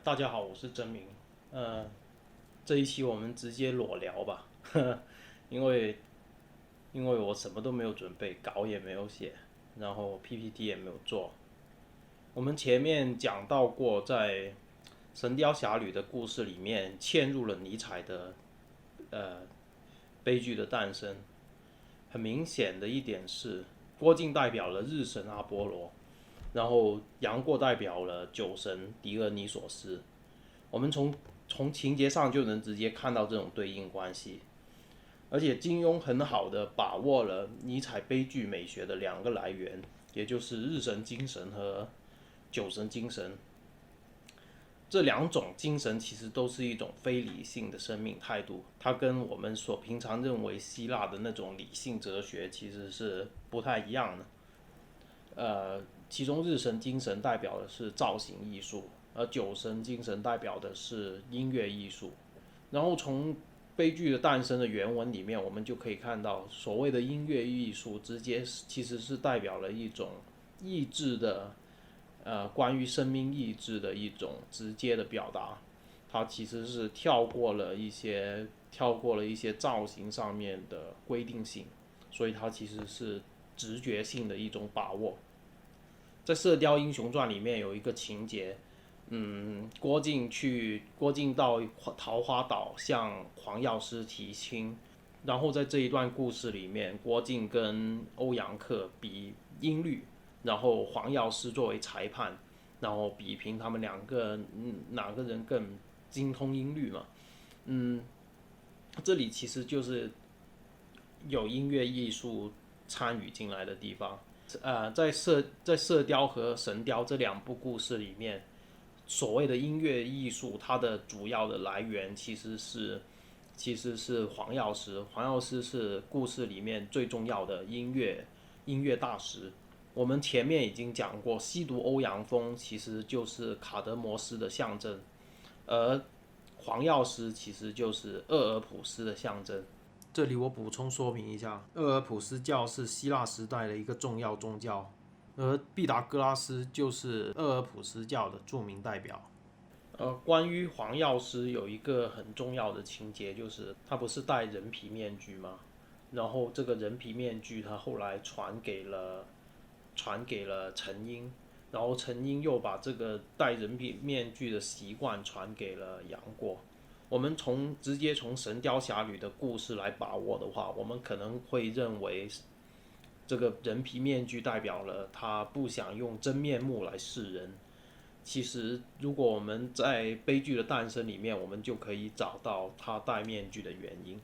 大家好，我是真明。这一期我们直接裸聊吧，因为我什么都没有准备，稿也没有写，然后 PPT 也没有做。我们前面讲到过，在《神雕侠侣》的故事里面，嵌入了尼采的呃悲剧的诞生。很明显的一点是，郭靖代表了日神阿波罗，然后杨过代表了酒神狄俄尼索斯。我们从情节上就能直接看到这种对应关系，而且金庸很好的把握了尼采悲剧美学的两个来源，也就是日神精神和酒神精神。这两种精神其实都是一种非理性的生命态度，它跟我们所平常认为希腊的那种理性哲学其实是不太一样的。其中日神精神代表的是造型艺术，而酒神精神代表的是音乐艺术。然后从悲剧的诞生的原文里面，我们就可以看到，所谓的音乐艺术直接其实是代表了一种意志的，关于生命意志的一种直接的表达。它其实是跳过了一些造型上面的规定性，所以它其实是直觉性的一种把握。在《射雕英雄传》里面有一个情节，郭靖到桃花岛向黄药师提亲，然后在这一段故事里面，郭靖跟欧阳克比音律，然后黄药师作为裁判，然后比拼他们两个，哪个人更精通音律嘛。嗯，这里其实就是有音乐艺术参与进来的地方。在射雕和神雕这两部故事里面，所谓的音乐艺术，它的主要的来源其实是黄药师。黄药师是故事里面最重要的音乐大师。我们前面已经讲过，吸毒欧阳锋其实就是卡德摩斯的象征，而黄药师其实就是鄂尔普斯的象征。这里我补充说明一下，鄂尔普斯教是希腊时代的一个重要宗教，而毕达哥拉斯就是鄂尔普斯教的著名代表。关于黄药师有一个很重要的情节，就是他不是戴人皮面具吗？然后这个人皮面具他后来传给了陈英，然后陈英又把这个戴人皮面具的习惯传给了杨过。我们直接从《神雕侠侣》的故事来把握的话，我们可能会认为这个人皮面具代表了他不想用真面目来示人。其实，如果我们在悲剧的诞生里面，我们就可以找到他戴面具的原因。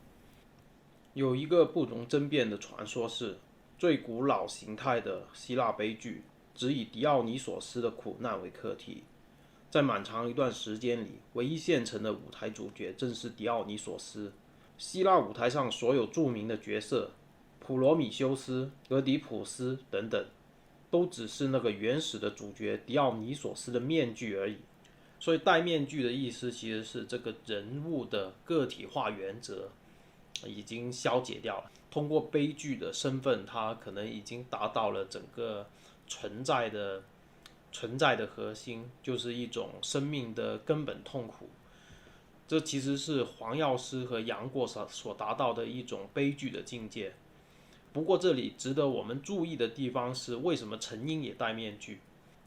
有一个不容争辩的传说是，最古老形态的希腊悲剧只以狄奥尼索斯的苦难为课题。在蛮长一段时间里，唯一现成的舞台主角正是狄奥尼索斯。希腊舞台上所有著名的角色，普罗米修斯、俄狄浦斯等等，都只是那个原始的主角狄奥尼索斯的面具而已。所以戴面具的意思其实是这个人物的个体化原则已经消解掉了。通过悲剧的身份，它可能已经达到了整个存在的核心，就是一种生命的根本痛苦。这其实是黄药师和杨过所达到的一种悲剧的境界。不过这里值得我们注意的地方是，为什么陈英也戴面具？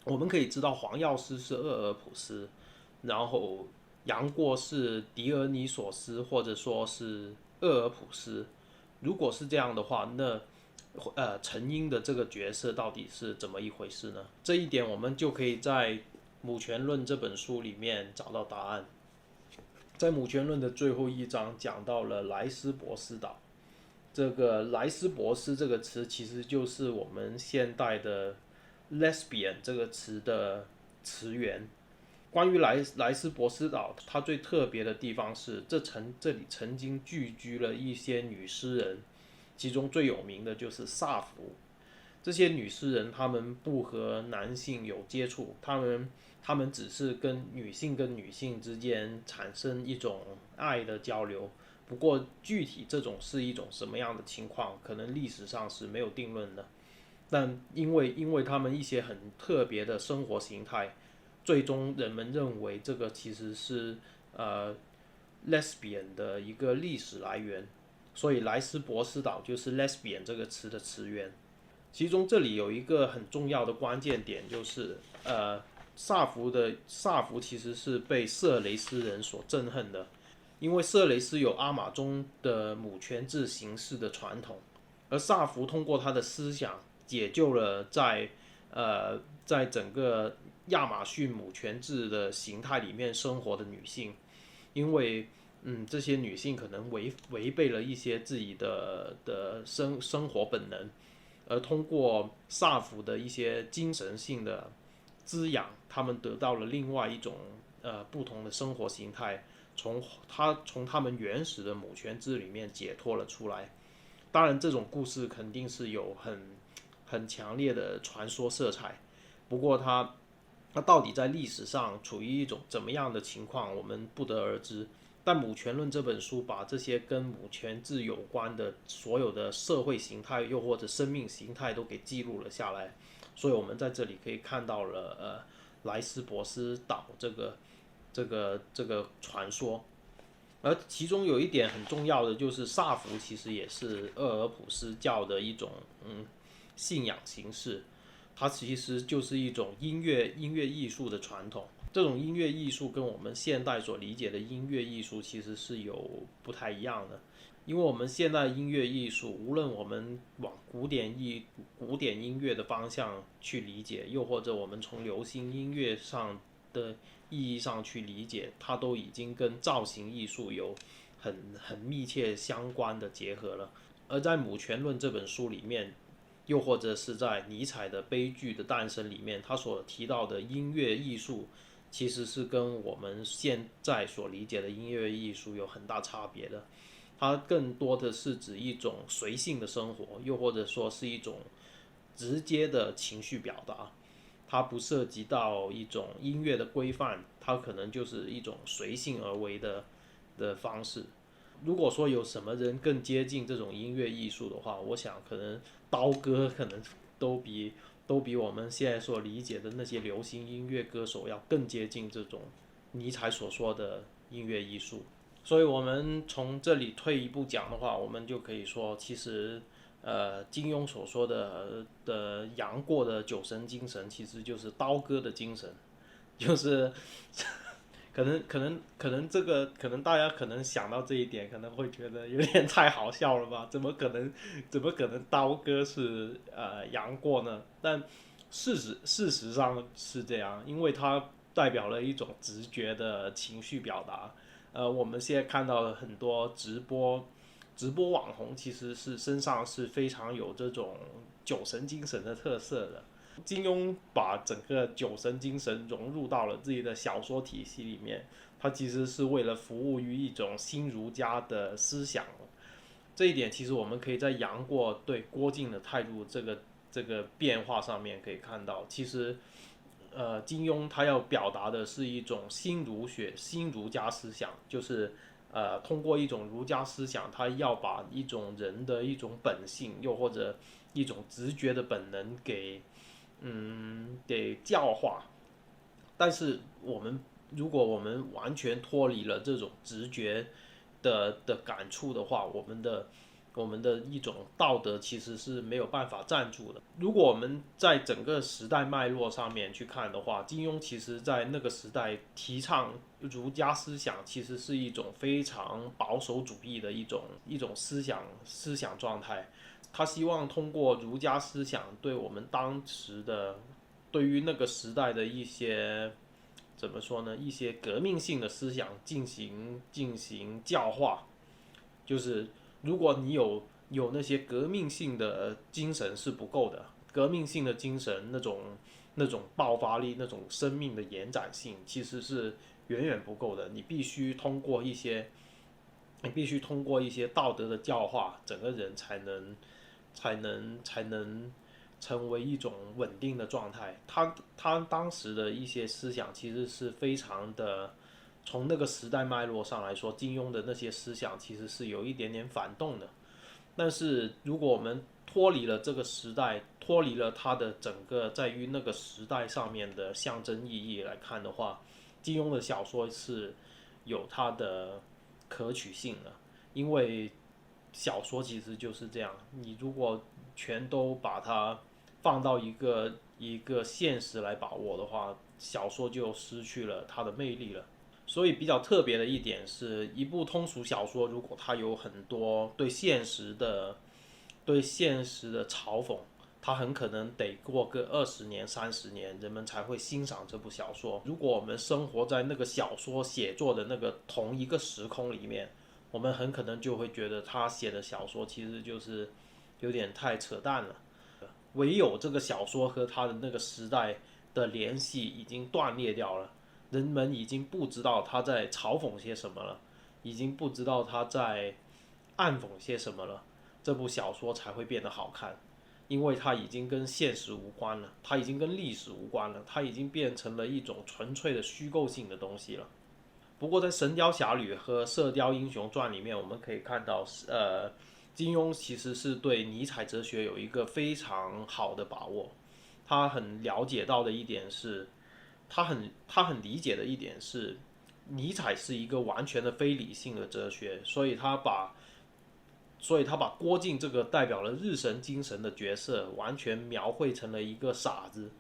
我们可以知道黄药师是鄂尔普斯，然后杨过是狄俄尼索斯，或者说是鄂尔普斯。如果是这样的话，那陈英的这个角色到底是怎么一回事呢？这一点我们就可以在《母权论》这本书里面找到答案。在《母权论》的最后一章讲到了莱斯博斯岛。这个莱斯博斯这个词其实就是我们现代的 lesbian 这个词的词源。关于莱斯博斯岛，它最特别的地方是，这里曾经聚居了一些女诗人，其中最有名的就是萨福。这些女诗人她们不和男性有接触，她们只是跟女性之间产生一种爱的交流。不过具体这种是一种什么样的情况，可能历史上是没有定论的。但因为他们一些很特别的生活形态，最终人们认为这个其实是lesbian 的一个历史来源，所以莱斯博斯岛就是 lesbian 这个词的词源。其中这里有一个很重要的关键点，就是萨福其实是被色雷斯人所憎恨的，因为色雷斯有阿马宗的母权制形式的传统，而萨福通过他的思想解救了在整个亚马逊母权制的形态里面生活的女性，因为这些女性可能违背了一些自己的生活本能，而通过萨福的一些精神性的滋养，他们得到了另外一种不同的生活形态，从他们原始的母权制里面解脱了出来。当然，这种故事肯定是有很强烈的传说色彩，不过它到底在历史上处于一种怎么样的情况，我们不得而知。但《母权论》这本书把这些跟母权制有关的所有的社会形态，又或者生命形态都给记录了下来，所以我们在这里可以看到了莱斯博斯岛这个传说。而其中有一点很重要的就是萨福其实也是鄂尔普斯教的一种信仰形式，它其实就是一种音乐艺术的传统。这种音乐艺术跟我们现代所理解的音乐艺术其实是有不太一样的，因为我们现代音乐艺术，无论我们往古典音乐的方向去理解，又或者我们从流行音乐上的意义上去理解，它都已经跟造型艺术有很密切相关的结合了。而在《母权论》这本书里面，又或者是在尼采的《悲剧的诞生》里面，他所提到的音乐艺术，其实是跟我们现在所理解的音乐艺术有很大差别的。它更多的是指一种随性的生活，又或者说是一种直接的情绪表达。它不涉及到一种音乐的规范，它可能就是一种随性而为的方式。如果说有什么人更接近这种音乐艺术的话，我想可能刀哥可能都比我们现在所理解的那些流行音乐歌手要更接近这种尼采所说的音乐艺术。所以我们从这里退一步讲的话，我们就可以说，其实金庸所说的杨过的酒神精神，其实就是刀哥的精神，就是可能这个可能大家可能想到这一点，可能会觉得有点太好笑了吧？怎么可能刀哥是杨过呢？但事实上是这样，因为它代表了一种直觉的情绪表达。我们现在看到的很多直播网红，其实是身上是非常有这种酒神精神的特色的。金庸把整个酒神精神融入到了自己的小说体系里面，他其实是为了服务于一种新儒家的思想。这一点其实我们可以在杨过对郭靖的态度这个变化上面可以看到，其实金庸他要表达的是一种新儒家思想，就是通过一种儒家思想，他要把一种人的一种本性，又或者一种直觉的本能给教化。但是如果我们完全脱离了这种直觉的感触的话，我们的一种道德其实是没有办法站住的。如果我们在整个时代脉络上面去看的话，金庸其实在那个时代提倡儒家思想，其实是一种非常保守主义的一种思想状态。他希望通过儒家思想对我们当时的对于那个时代的一些怎么说呢？一些革命性的思想进行教化，就是如果你有那些革命性的精神是不够的，革命性的精神那种爆发力、那种生命的延展性，其实是远远不够的。你必须通过一些道德的教化，整个人才能成为一种稳定的状态。他当时的一些思想其实是非常的，从那个时代脉络上来说，金庸的那些思想其实是有一点点反动的。但是如果我们脱离了这个时代，脱离了它的整个在于那个时代上面的象征意义来看的话，金庸的小说是有它的可取性的，因为小说其实就是这样，你如果全都把它放到一个现实来把握的话，小说就失去了它的魅力了。所以比较特别的一点是，一部通俗小说，如果它有很多对现实的嘲讽，它很可能得过个20年、30年，人们才会欣赏这部小说。如果我们生活在那个小说写作的那个同一个时空里面，我们很可能就会觉得他写的小说其实就是有点太扯淡了。唯有这个小说和他的那个时代的联系已经断裂掉了，人们已经不知道他在嘲讽些什么了，已经不知道他在暗讽些什么了，这部小说才会变得好看，因为它已经跟现实无关了，它已经跟历史无关了，它已经变成了一种纯粹的虚构性的东西了。不过在《神雕侠侣》和《射雕英雄传》里面，我们可以看到，金庸其实是对尼采哲学有一个非常好的把握。他很了解到的一点是，他很理解的一点是，尼采是一个完全的非理性的哲学，所以他把郭靖这个代表了日神精神的角色，完全描绘成了一个傻子。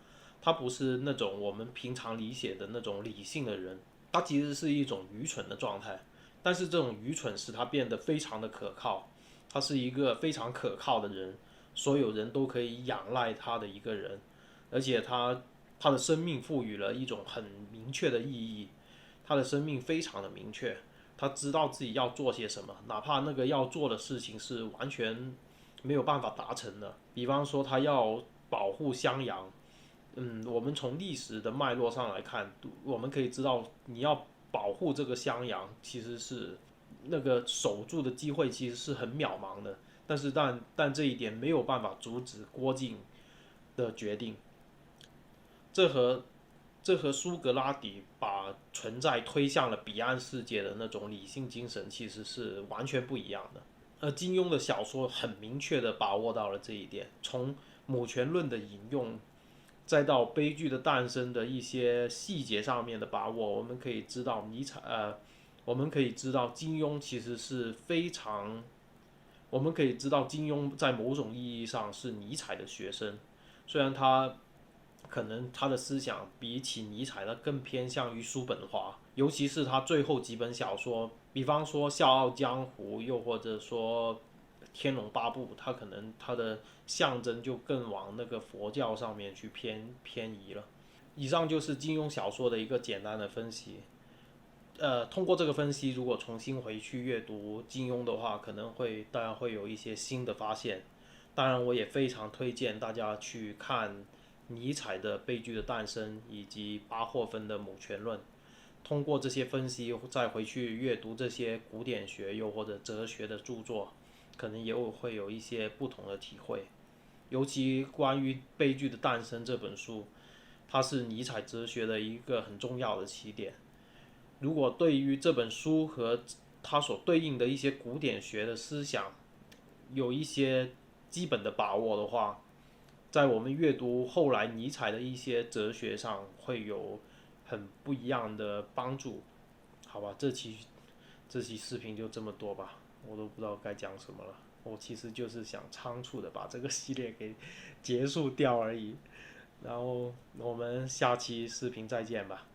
他不是那种我们平常理解的那种理性的人，他其实是一种愚蠢的状态。但是这种愚蠢使他变得非常的可靠，他是一个非常可靠的人，所有人都可以仰赖他的一个人，而且他的生命赋予了一种很明确的意义，他的生命非常的明确，他知道自己要做些什么，哪怕那个要做的事情是完全没有办法达成的。比方说他要保护襄阳，我们从历史的脉络上来看，我们可以知道，你要保护这个襄阳，其实是那个守住的机会其实是很渺茫的。但这一点没有办法阻止郭靖的决定。这和这和苏格拉底把存在推向了彼岸世界的那种理性精神其实是完全不一样的。金庸的小说很明确地把握到了这一点，从母权论的引用，再到悲剧的诞生的一些细节上面的把握，我们可以知道金庸其实是非常，我们可以知道金庸在某种意义上是尼采的学生，虽然可能他的思想比起尼采的更偏向于叔本华，尤其是他最后几本小说，比方说《笑傲江湖》，又或者说《天龙八部》，他可能他的象征就更往那个佛教上面去偏移了。以上就是金庸小说的一个简单的分析。通过这个分析，如果重新回去阅读金庸的话，当然会有一些新的发现。当然，我也非常推荐大家去看尼采的《悲剧的诞生》以及巴霍芬的《母权论》。通过这些分析，再回去阅读这些古典学又或者哲学的著作，可能也会有一些不同的体会。尤其关于《悲剧的诞生》这本书，它是尼采哲学的一个很重要的起点。如果对于这本书和它所对应的一些古典学的思想有一些基本的把握的话，在我们阅读后来尼采的一些哲学上会有很不一样的帮助。好吧，这期视频就这么多吧，我都不知道该讲什么了。我其实就是想仓促的把这个系列给结束掉而已。然后我们下期视频再见吧。